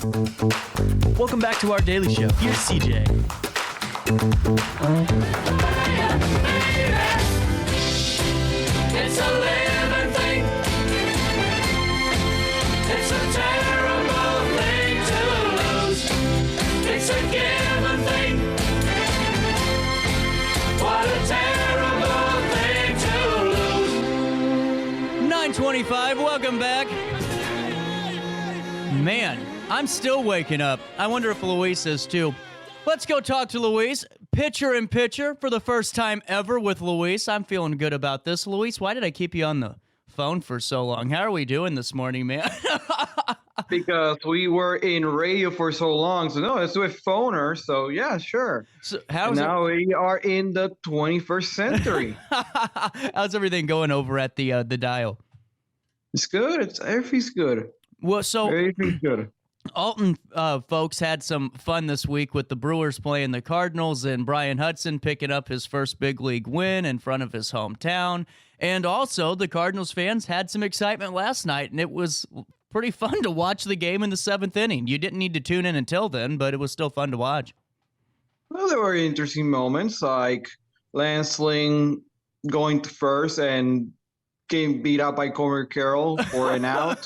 Welcome back to our daily show. Here's CJ. It's a living thing. It's a terrible thing to lose. It's a given thing. What a terrible thing to lose. 9:25. Welcome back. Man, I'm still waking up. I wonder if Luis is too. Let's go talk to Luis. Pitcher in pitcher for the first time ever with Luis. I'm feeling good about this. Luis, why did I keep you on the phone for so long? How are we doing this morning, man? Because we were in radio for so long. So, no, let's do a phoner. So, yeah, sure. So now we are in the 21st century. How's everything going over at the dial? It's good. Everything's good. Well, so everything's good. Alton folks had some fun this week with the Brewers playing the Cardinals and Brian Hudson picking up his first big league win in front of his hometown. And also the Cardinals fans had some excitement last night, and it was pretty fun to watch the game in the 7th inning. You didn't need to tune in until then, but it was still fun to watch. Well, there were interesting moments like Lance Lynn going to first and getting beat out by Comer Carroll for an out.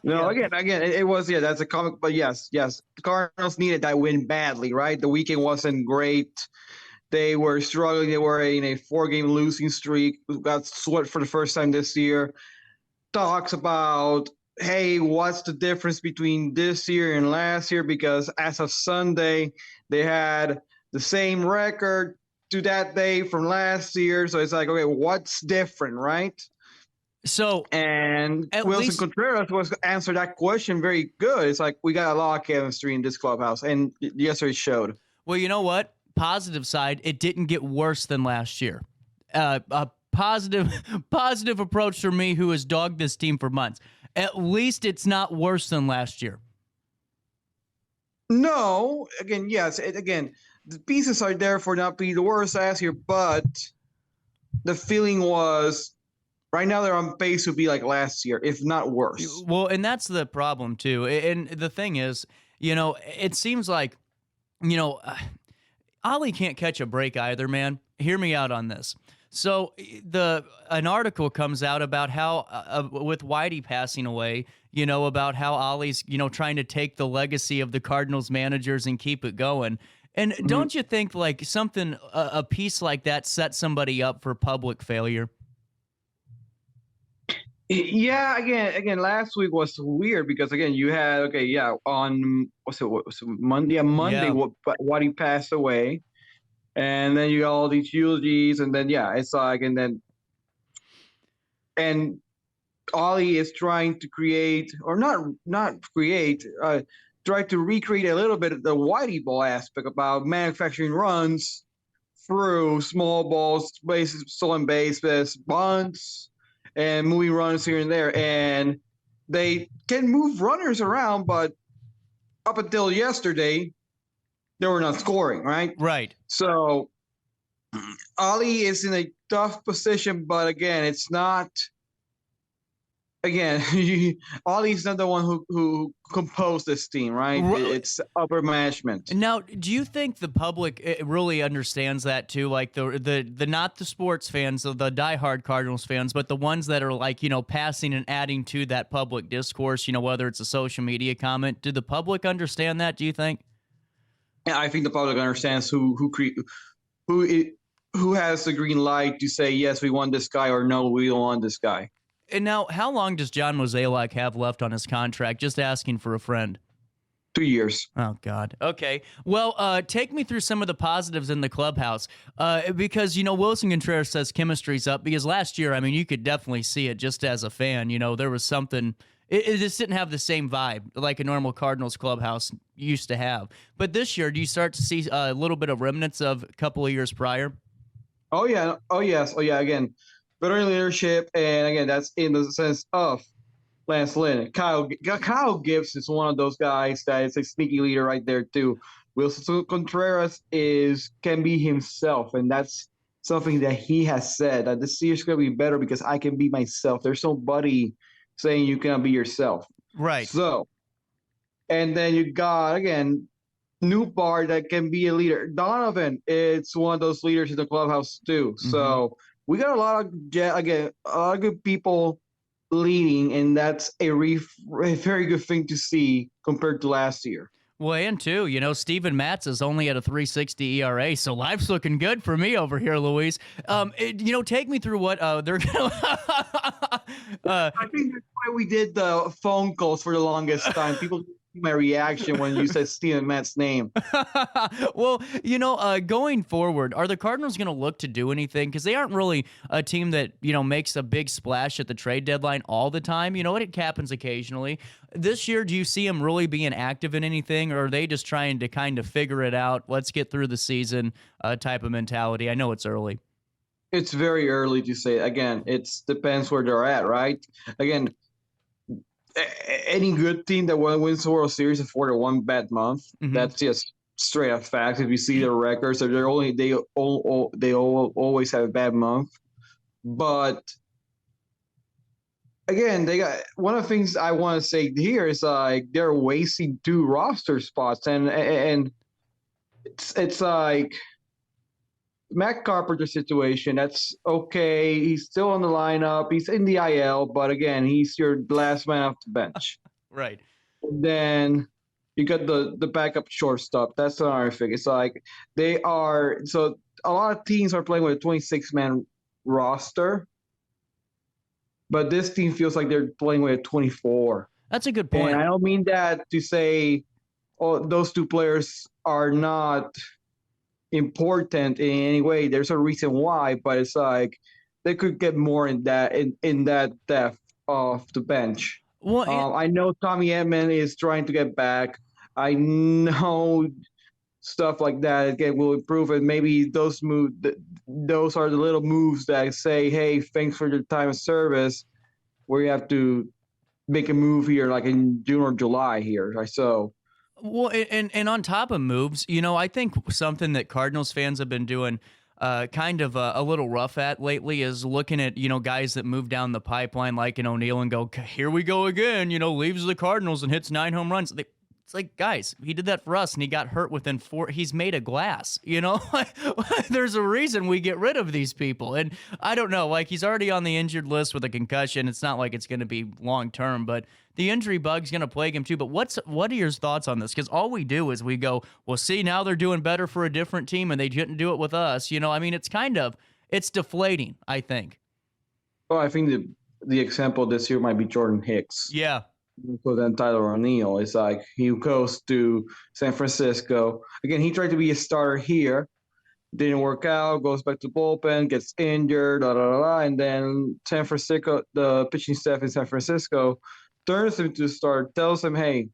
Again, it was, that's a comic, but yes. The Cardinals needed that win badly, right? The weekend wasn't great. They were struggling. They were in a 4-game losing streak. Got swept for the first time this year. Talks about, hey, what's the difference between this year and last year? Because as of Sunday, they had the same record to that day from last year. So it's like, okay, what's different, right? So, and Wilson Contreras was answer that question very good. It's like, we got a lot of chemistry in this clubhouse, and yesterday showed. Well, you know what? Positive side, it didn't get worse than last year. A positive approach for me, who has dogged this team for months. At least it's not worse than last year. No, again, yes. The pieces are there for not being the worst last year, but the feeling was, right now they're on pace to be like last year, if not worse. Well, and that's the problem, too. And the thing is, it seems like, Ollie can't catch a break either, man. Hear me out on this. So an article comes out about how, with Whitey passing away, about how Ollie's, trying to take the legacy of the Cardinals managers and keep it going. And don't you think like something, a piece like that sets somebody up for public failure? Yeah, again, last week was weird because again you had on Monday, what he passed away, and then you got all these eulogies, and then it's like, and Ollie is trying to create, or not create, try to recreate a little bit of the Whitey ball aspect about manufacturing runs through small balls, bases, stolen bases, bunts, and moving runs here and there. And they can move runners around, but up until yesterday, they were not scoring, right? Right. So Ollie is in a tough position, but again, it's not. Again, Ollie's not the one who composed this team, right? It's upper management. Now, do you think the public really understands that too? Like the not the sports fans, the diehard Cardinals fans, but the ones that are like, passing and adding to that public discourse, whether it's a social media comment. Do the public understand that, do you think? Yeah, I think the public understands who has the green light to say, yes, we want this guy, or no, we don't want this guy. And now, how long does John Mozeliak have left on his contract? Just asking for a friend. 2 years. Oh, God. Okay. Well, take me through some of the positives in the clubhouse. Because, Wilson Contreras says chemistry's up. Because last year, you could definitely see it just as a fan. There was something. It just didn't have the same vibe like a normal Cardinals clubhouse used to have. But this year, do you start to see a little bit of remnants of a couple of years prior? Oh, yeah. Oh, yes. Oh, yeah. Again, veteran leadership, and again, that's in the sense of Lance Lynn. Kyle Gibbs is one of those guys that is a sneaky leader right there too. Wilson Contreras can be himself, and that's something that he has said, that this year's going to be better because I can be myself. There's nobody saying you cannot be yourself. Right. So And then you got again new part that can be a leader. Donovan, it's one of those leaders in the clubhouse too. So we got a lot of again a lot of good people leading, and that's a very good thing to see compared to last year. Well, and two, Steven Matz is only at a 3.60 ERA, so life's looking good for me over here, Luis. Take me through what they're going to. I think that's why we did the phone calls for the longest time. People didn't see my reaction when you said Steven Matt's name. Well, going forward, are the Cardinals going to look to do anything? Because they aren't really a team that, makes a big splash at the trade deadline all the time. It happens occasionally. This year, do you see them really being active in anything, or are they just trying to kind of figure it out, let's get through the season type of mentality? I know it's early. It's very early to say. Again, it depends where they're at, right? Again, any good team that wins the World Series before the one bad month, that's just straight up fact. If you see their records, they always have a bad month. But again, they got one of the things I want to say here is like they're wasting 2 roster spots, and it's like Matt Carpenter's situation. That's okay. He's still on the lineup. He's in the IL, but again, he's your last man off the bench. Right. And then you got the backup shortstop. That's another thing. It's like so a lot of teams are playing with a 26-man roster, but this team feels like they're playing with a 24. That's a good point. And I don't mean that to say, those 2 players are not important in any way. There's a reason why, but it's like they could get more in that depth of the bench. Well, I know Tommy Edman is trying to get back. I know stuff like that again will improve, and maybe those are the little moves that say, hey, thanks for your time of service, where you have to make a move here like in June or July here. So well, and on top of moves, I think something that Cardinals fans have been doing kind of a little rough at lately is looking at, guys that move down the pipeline like an O'Neill and go, here we go again, leaves the Cardinals and hits 9 home runs. It's like, guys, he did that for us and he got hurt within 4. He's made of glass, There's a reason we get rid of these people. And I don't know, like he's already on the injured list with a concussion. It's not like it's going to be long term, but the injury bug's going to plague him too. But what are your thoughts on this? Because all we do is we go, well, see, now they're doing better for a different team and they didn't do it with us. It's deflating, I think. Well, I think the example this year might be Jordan Hicks. Yeah. So then Tyler O'Neill is like he goes to San Francisco. Again, he tried to be a starter here, didn't work out, goes back to bullpen, gets injured, and then San Francisco, the pitching staff in San Francisco, turns him to start, tells him, hey,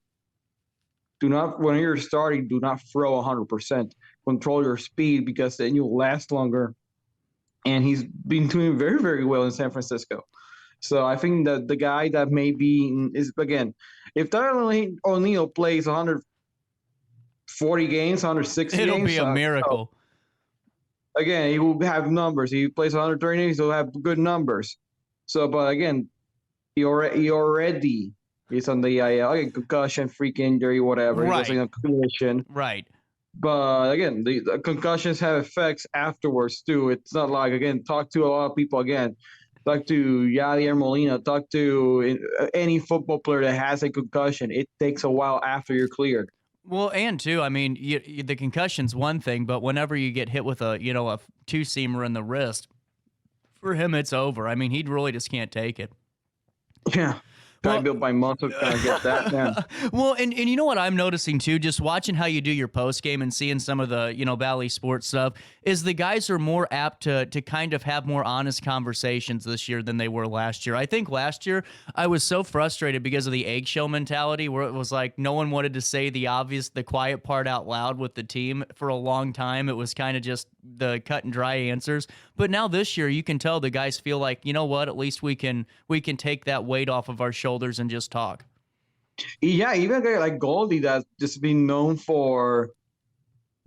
when you're starting, do not throw 100%. Control your speed because then you'll last longer. And he's been doing very, very well in San Francisco. So I think that the guy that maybe is, again, if Tyler O'Neill plays 140 games, 160 games. It'll be a miracle. Again, he will have numbers. He plays 130 games, he'll have good numbers. So, but again, he already is on the IL. Again, concussion, freak injury, whatever. Right. He was in a collision. Right. But again, the concussions have effects afterwards too. It's not like, again, talk to a lot of people again. Talk to Yadier Molina. Talk to any football player that has a concussion. It takes a while after you're cleared. Well, and too, I mean, the concussion's one thing, but whenever you get hit with a 2-seamer in the wrist, for him it's over. I mean, he really just can't take it. Yeah. Guy built by muscle kind of get that. Yeah. Well, and you know what I'm noticing too, just watching how you do your post game and seeing some of the Valley Sports stuff, is the guys are more apt to kind of have more honest conversations this year than they were last year. I think last year I was so frustrated because of the eggshell mentality, where it was like no one wanted to say the quiet part out loud with the team for a long time. It was kind of just the cut and dry answers. But now this year you can tell the guys feel like, you know what, at least we can take that weight off of our shoulders and just talk. Yeah, even a guy like Goldie that's just been known for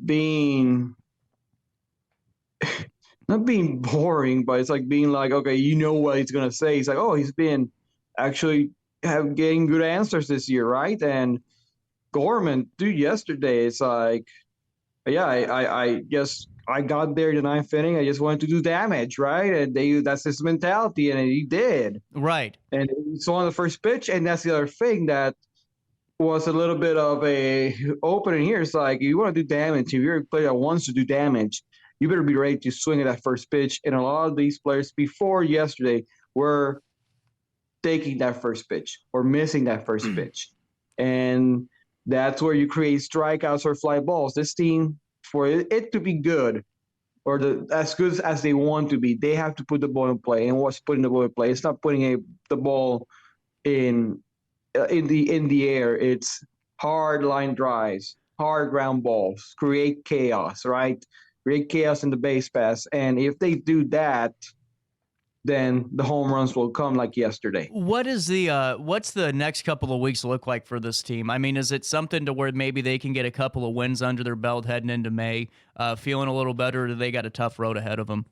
being not being boring, but it's like being like, okay, you know what he's gonna say. He's like, oh, he's been actually getting good answers this year, right? And Gorman, dude, yesterday, it's like, yeah, I guess I got there in the ninth inning. I just wanted to do damage, right? And that's his mentality, and he did. Right. And so on the first pitch, and that's the other thing that was a little bit of a opening here. It's like, you want to do damage. If you're a player that wants to do damage, you better be ready to swing at that first pitch. And a lot of these players before yesterday were taking that first pitch or missing that first pitch. And that's where you create strikeouts or fly balls. This team, for it to be good, or as good as they want to be, they have to put the ball in play. And what's putting the ball in play? It's not putting the ball in the air. It's hard line drives, hard ground balls, create chaos, right? Create chaos in the base pass. And if they do that, then the home runs will come like yesterday. What's the next couple of weeks look like for this team? I mean, is it something to where maybe they can get a couple of wins under their belt heading into May, feeling a little better, or do they got a tough road ahead of them?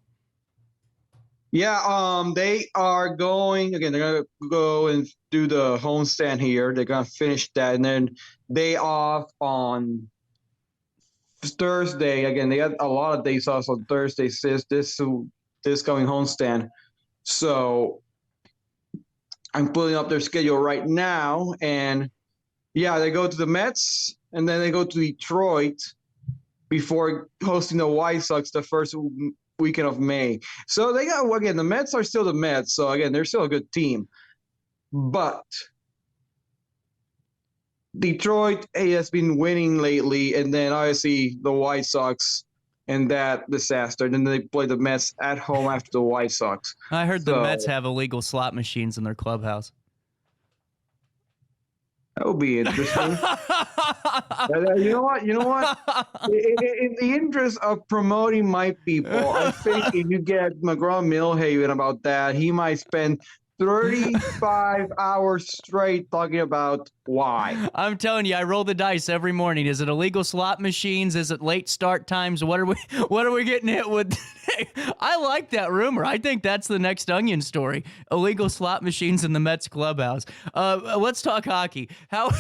Yeah, they are going again. They're gonna go and do the homestand here. They're gonna finish that, and then day off on Thursday. Again, they got a lot of days off on Thursday. This coming homestand. So I'm pulling up their schedule right now, and yeah, they go to the Mets, and then they go to Detroit before hosting the White Sox the first weekend of May. So they got, again, the Mets are still the Mets. So again, they're still a good team, but Detroit has been winning lately, and then obviously the White Sox and that disaster. Then they play the Mets at home after the White Sox. I heard the Mets have illegal slot machines in their clubhouse. That would be interesting. You know what? In the interest of promoting my people, I think if you get McGraw Milhaven about that, he might spend 35 hours straight talking about why. I'm telling you, I roll the dice every morning. Is it illegal slot machines? Is it late start times? What are we getting hit with today? I like that rumor. I think that's the next Onion story. Illegal slot machines in the Mets clubhouse. Let's talk hockey. How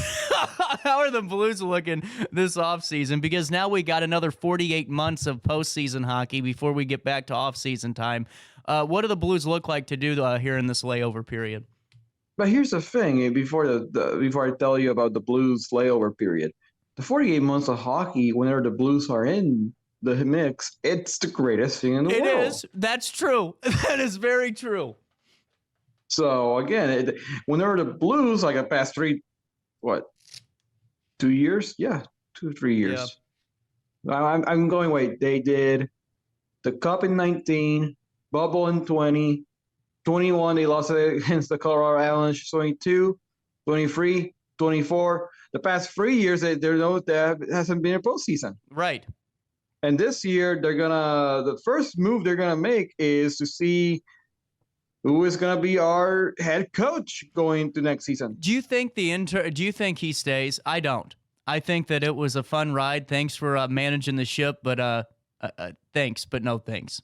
are the Blues looking this offseason? Because now we got another 48 months of postseason hockey before we get back to offseason time. What do the Blues look like to do here in this layover period? But here's the thing: before I tell you about the Blues layover period, the 48 months of hockey, whenever the Blues are in the mix, it's the greatest thing in the world. It is. That's true. That is very true. So again, whenever the Blues, like the past 2 years? Yeah, 2 or 3 years. Yeah. I'm going. Wait, they did the Cup in 19. Bubble in 20, 21, they lost against the Colorado Avalanche, 22, 23, 24. The past 3 years, there hasn't been a postseason. Right. And this year, the first move they're gonna make is to see who is gonna be our head coach going to next season. Do you think do you think he stays? I don't. I think that it was a fun ride. Thanks for managing the ship, but thanks, but no thanks.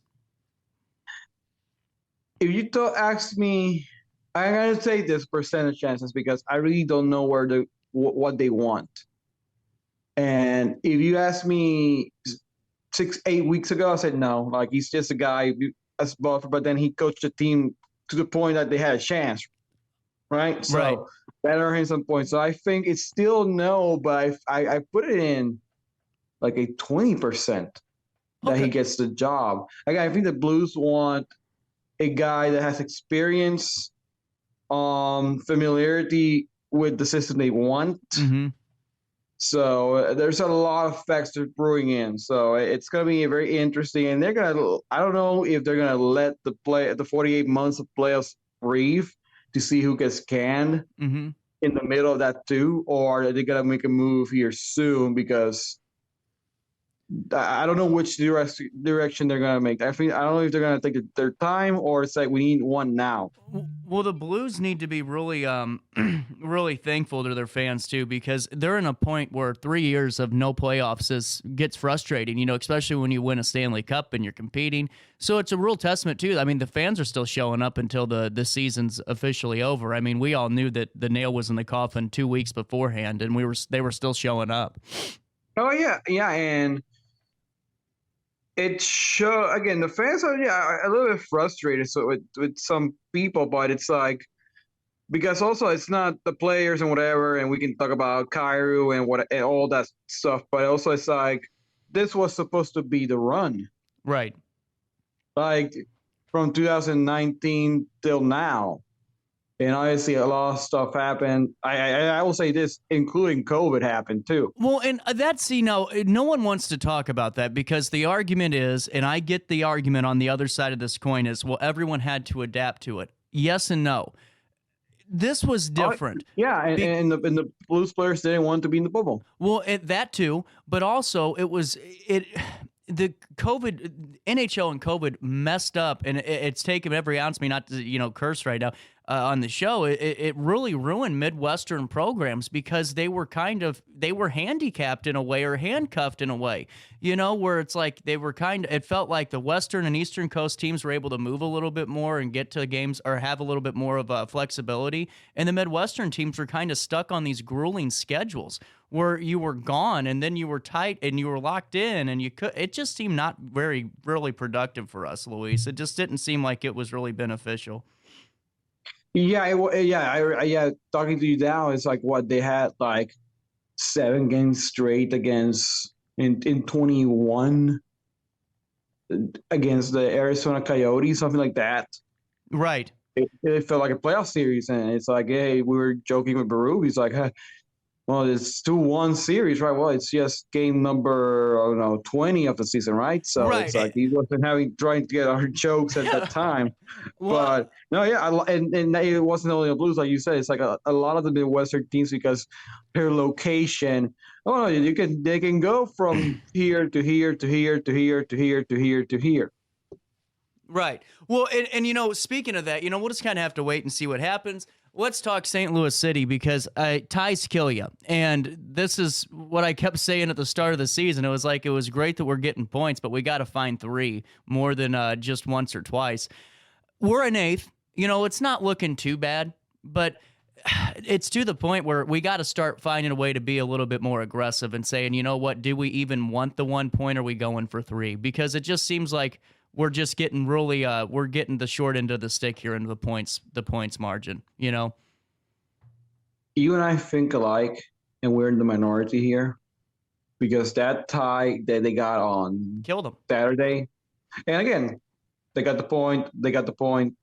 If you ask me, I'm gonna say this percentage chances because I really don't know what they want. And if you ask me 6-8 weeks ago, I said no. Like, he's just a guy as buffer, but then he coached the team to the point that they had a chance, right? So right. That earned him some points. So I think it's still no, but I put it in like a 20% that he gets the job. Again, I think the Blues want a guy that has experience, familiarity with the system they want. Mm-hmm. So there's a lot of factors brewing in. So it's going to be very interesting. And I don't know if they're going to let the 48 months of playoffs breathe to see who gets canned in the middle of that too, or are they going to make a move here soon because I don't know which direction they're gonna make. I don't know if they're gonna take their time or it's like we need one now. Well, the Blues need to be really, really thankful to their fans too, because they're in a point where 3 years of no playoffs gets frustrating. Especially when you win a Stanley Cup and you're competing. So it's a real testament too. I mean, the fans are still showing up until the season's officially over. I mean, we all knew that the nail was in the coffin 2 weeks beforehand, and they were still showing up. Oh yeah, and it show again. The fans are a little bit frustrated so with some people, but it's like because also it's not the players and whatever, and we can talk about Cairo and what and all that stuff, but also it's like this was supposed to be the run, Right. like from 2019 till now. And obviously, a lot of stuff happened. I will say this, including COVID, happened too. Well, and that's, no one wants to talk about that because the argument is, and I get the argument on the other side of this coin is, well, everyone had to adapt to it. Yes and no. This was different. And the Blues players didn't want to be in the bubble. Well, that too, but also the COVID, NHL and COVID messed up, and it's taken every ounce of me not to, curse right now on the show. It really ruined Midwestern programs because they were handicapped in a way or handcuffed in a way, where it's like it felt like the Western and Eastern Coast teams were able to move a little bit more and get to games or have a little bit more of flexibility. And the Midwestern teams were kind of stuck on these grueling schedules where you were gone and then you were tight and you were locked in and it just seemed not really productive for us, Luis. It just didn't seem like it was really beneficial. Yeah. Talking to you now, it's like what they had like 7 games straight against in 21 against the Arizona Coyotes, something like that. Right. It felt like a playoff series, and it's like, hey, we were joking with Baru. He's like, well, it's 2-1 series, right? Well, it's just game number, 20 of the season, right? So It's like he wasn't trying to get our jokes at that time. But no, and it wasn't only the Blues, like you said. It's like a lot of the Midwestern teams because their location. Oh, they can go from here to here to here to here to here to here to here. Right. Well, and speaking of that, we'll just kind of have to wait and see what happens. Let's talk St. Louis City because ties kill you. And this is what I kept saying at the start of the season. It was great that we're getting points, but we got to find 3 more than just once or twice. We're in 8th. It's not looking too bad, but it's to the point where we got to start finding a way to be a little bit more aggressive and saying, you know what, do we even want the 1 point or are we going for 3? Because it just seems like we're just getting really we're getting the short end of the stick here into the points margin, You and I think alike, and we're in the minority here because that tie that they got on killed them Saturday. And again, they got the point,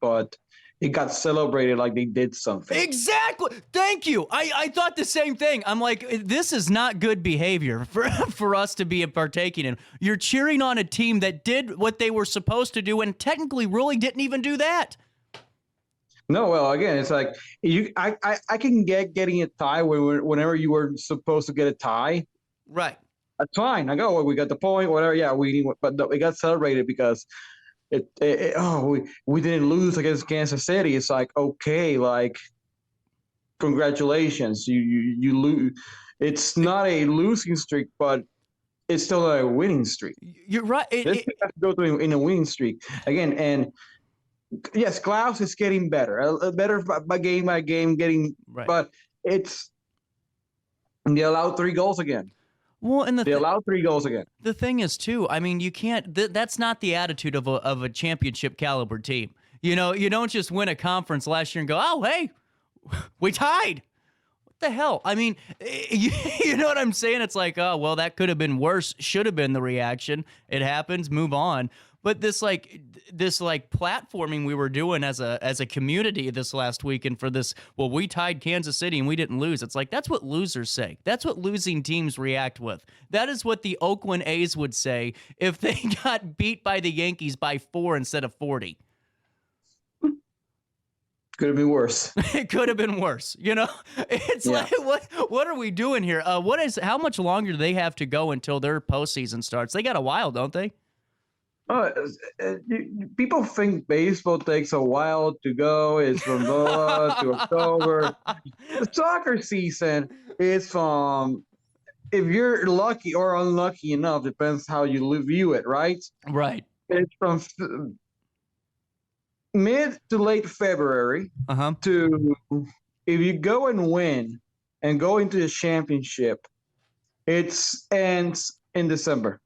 but it got celebrated like they did something. Exactly. Thank you. I thought the same thing. I'm like, this is not good behavior for us to be partaking in. You're cheering on a team that did what they were supposed to do and technically really didn't even do that. No, well, again, it's like I can getting a tie whenever you were supposed to get a tie. Right. That's fine. I go, well, we got the point, whatever. Yeah, but it got celebrated because we didn't lose against Kansas City. It's like, okay, like congratulations, you lose. It's not a losing streak, but it's still a winning streak. You're right. This has to go through in a winning streak again, and yes, Klaus is getting better, better by game, getting. Right. But they allowed 3 goals again. Well, and they allowed 3 goals again. The thing is, too, I mean, you can't. That's not the attitude of a championship caliber team. You don't just win a conference last year and go, oh, hey, we tied. What the hell? I mean, you know what I'm saying? It's like, oh, well, that could have been worse. Should have been the reaction. It happens. Move on. But this platforming we were doing as a community this last weekend for this, well, we tied Kansas City and we didn't lose. It's like, that's what losers say. That's what losing teams react with. That is what the Oakland A's would say if they got beat by the Yankees by 4 instead of 40. Could have been worse. It could have been worse. It's Yeah. like, what are we doing here? How much longer do they have to go until their postseason starts? They got a while, don't they? Uh, People think baseball takes a while to go. It's from Boa to October. The soccer season is from, if you're lucky or unlucky enough, depends how you view it, right? Right. It's from mid to late February Uh-huh. to, if you go and win and go into the championship, it ends in December.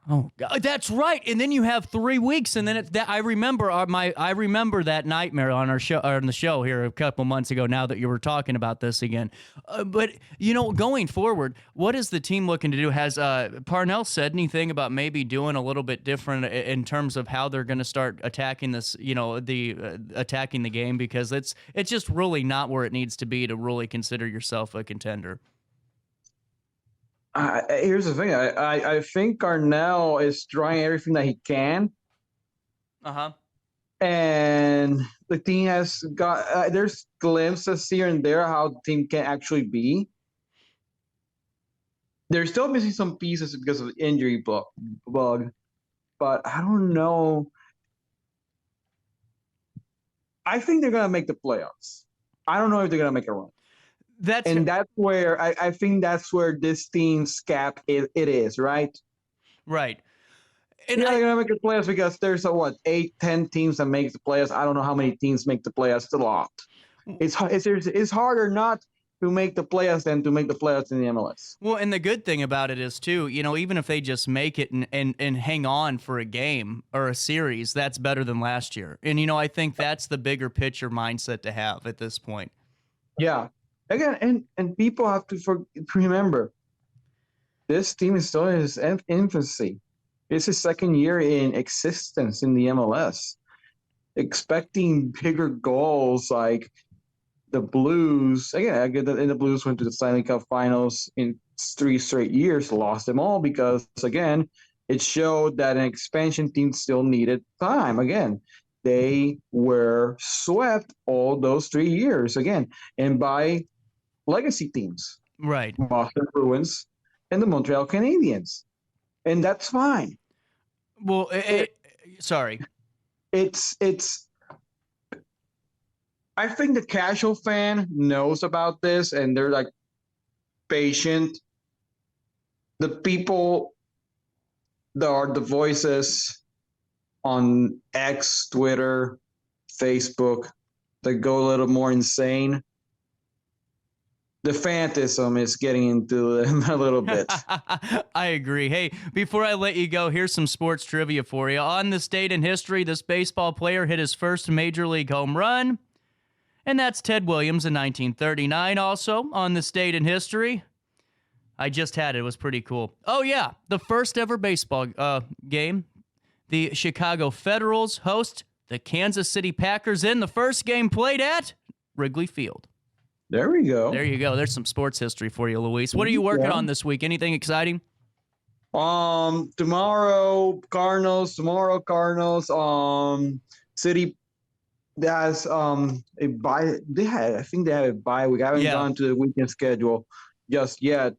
Oh, God, that's right. And then you have 3 weeks, and then I remember I remember that nightmare on our show, on the show here a couple months ago. Now that you were talking about this again, but going forward, what is the team looking to do? Has Parnell said anything about maybe doing a little bit different in terms of how they're going to start attacking this? Attacking the game, because it's just really not where it needs to be to really consider yourself a contender. Here's the thing. I think Carnell is trying everything that he can, Uh-huh. and the team has got. There's glimpses here and there how the team can actually be. They're still missing some pieces because of the injury bug, but I don't know. I think they're gonna make the playoffs. I don't know if they're gonna make a run. That's where I think that's where this team's cap it is, right? Right. And they're gonna make the playoffs because there's 8-10 teams that make the playoffs. I don't know how many teams make the playoffs. It's a lot. It's harder not to make the playoffs than to make the playoffs in the MLS. Well, and the good thing about it is too, even if they just make it and hang on for a game or a series, that's better than last year. And I think that's the bigger picture mindset to have at this point. Yeah. Again, and people have to remember, this team is still in its infancy. It's his second year in existence in the MLS. Expecting bigger goals like the Blues. Again, and the Blues went to the Stanley Cup Finals in 3 straight years, lost them all because, again, it showed that an expansion team still needed time. Again, they were swept all those 3 years, again, and by legacy teams, right? Boston Bruins and the Montreal Canadiens, and that's fine. Well, sorry, it's. I think the casual fan knows about this, and they're like patient. The people that are the voices on X, Twitter, Facebook that go a little more insane. The phantasm is getting into them a little bit. I agree. Hey, before I let you go, here's some sports trivia for you. On this date in history, this baseball player hit his first major league home run, and that's Ted Williams in 1939. Also, on this date in history, I just had it. It was pretty cool. Oh, yeah, the first ever baseball game. The Chicago Federals host the Kansas City Packers in the first game played at Wrigley Field. There we go. There you go. There's some sports history for you, Luis. What are you working on this week? Anything exciting? Tomorrow Cardinals. City has a bye. I think they have a bye week. I haven't gone to the weekend schedule just yet.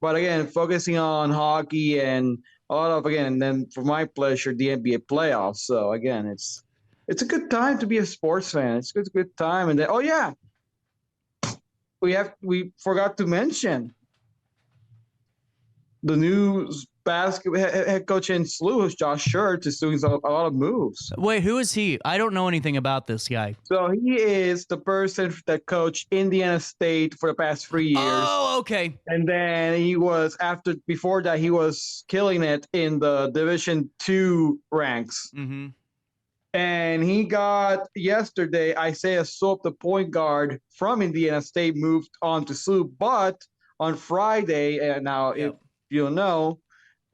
But again, focusing on hockey and a lot of, again, and then for my pleasure, the NBA playoffs. So again, it's a good time to be a sports fan. It's a good time. And then, we forgot to mention the new basketball head coach in SLU, Josh Schertz, is doing a lot of moves. Wait, who is he? I don't know anything about this guy. So he is the person that coached Indiana State for the past 3 years. Oh, okay. And then before that, he was killing it in the Division II ranks. Mm-hmm. And he got yesterday, Isaiah Soap, the point guard from Indiana State, moved on to SLU. But on Friday, and now if you know,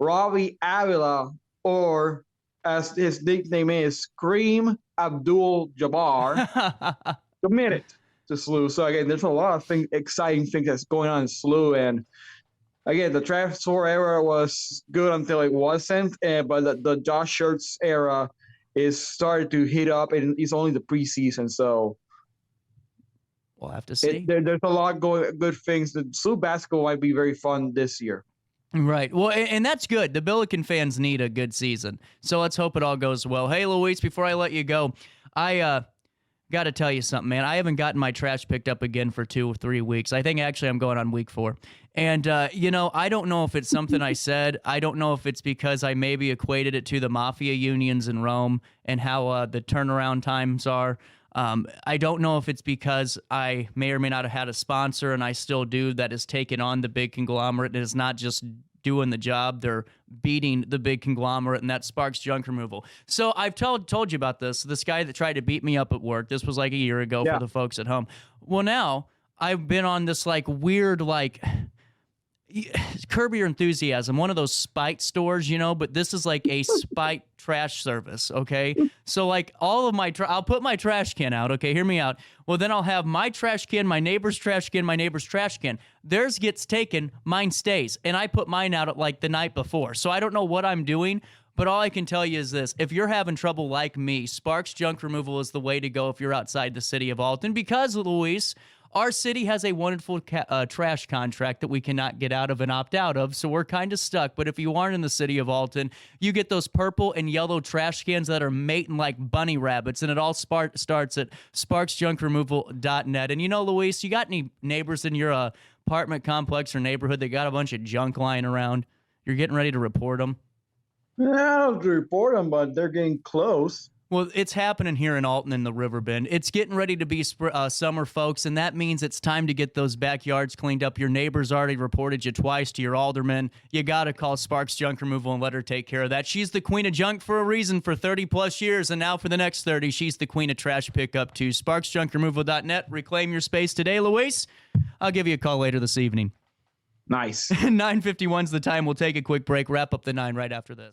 Robbie Avila, or as his nickname is, Kareem Abdul-Jabbar, committed to SLU. So again, there's a lot of exciting things that's going on in SLU. And again, the transfer era was good until it wasn't. But the Josh Schertz era is started to heat up, and it's only the preseason. So We'll have to see. There's a lot good things. The SLU basketball might be very fun this year. Right. Well, and that's good. The Billiken fans need a good season. So let's hope it all goes well. Hey, Luis, before I let you go, I got to tell you something, man. I haven't gotten my trash picked up again for 2 or 3 weeks. I think actually I'm going on week 4. And, I don't know if it's something I said. I don't know if it's because I maybe equated it to the mafia unions in Rome and how the turnaround times are. I don't know if it's because I may or may not have had a sponsor, and I still do, that has taken on the big conglomerate and is not just doing the job. They're beating the big conglomerate, and that sparks junk removal. So I've told you about this guy that tried to beat me up at work. This was like a year ago for the folks at home. Well, now I've been on this like weird, like, Curb Your Enthusiasm, one of those spite stores, but this is like a spite trash service, okay? So like all of my, I'll put my trash can out, okay? Hear me out. Well, then I'll have my trash can, my neighbor's trash can, my neighbor's trash can. Theirs gets taken, mine stays, and I put mine out at like the night before. So I don't know what I'm doing, but all I can tell you is this. If you're having trouble like me, Sparks Junk Removal is the way to go if you're outside the city of Alton, because, Luis, our city has a wonderful trash contract that we cannot get out of and opt out of, so we're kind of stuck. But if you aren't in the city of Alton, you get those purple and yellow trash cans that are mating like bunny rabbits, and it all starts at sparksjunkremoval.net. And Luis, you got any neighbors in your apartment complex or neighborhood that got a bunch of junk lying around? You're getting ready to report them? I don't have to report them, but they're getting close. Well, it's happening here in Alton in the Riverbend. It's getting ready to be summer, folks, and that means it's time to get those backyards cleaned up. Your neighbor's already reported you twice to your alderman. You got to call Sparks Junk Removal and let her take care of that. She's the queen of junk for a reason for 30-plus years, and now for the next 30, she's the queen of trash pickup, too. SparksJunkRemoval.net. Reclaim your space today, Luis. I'll give you a call later this evening. Nice. 9:51's the time. We'll take a quick break, wrap up the 9 right after this.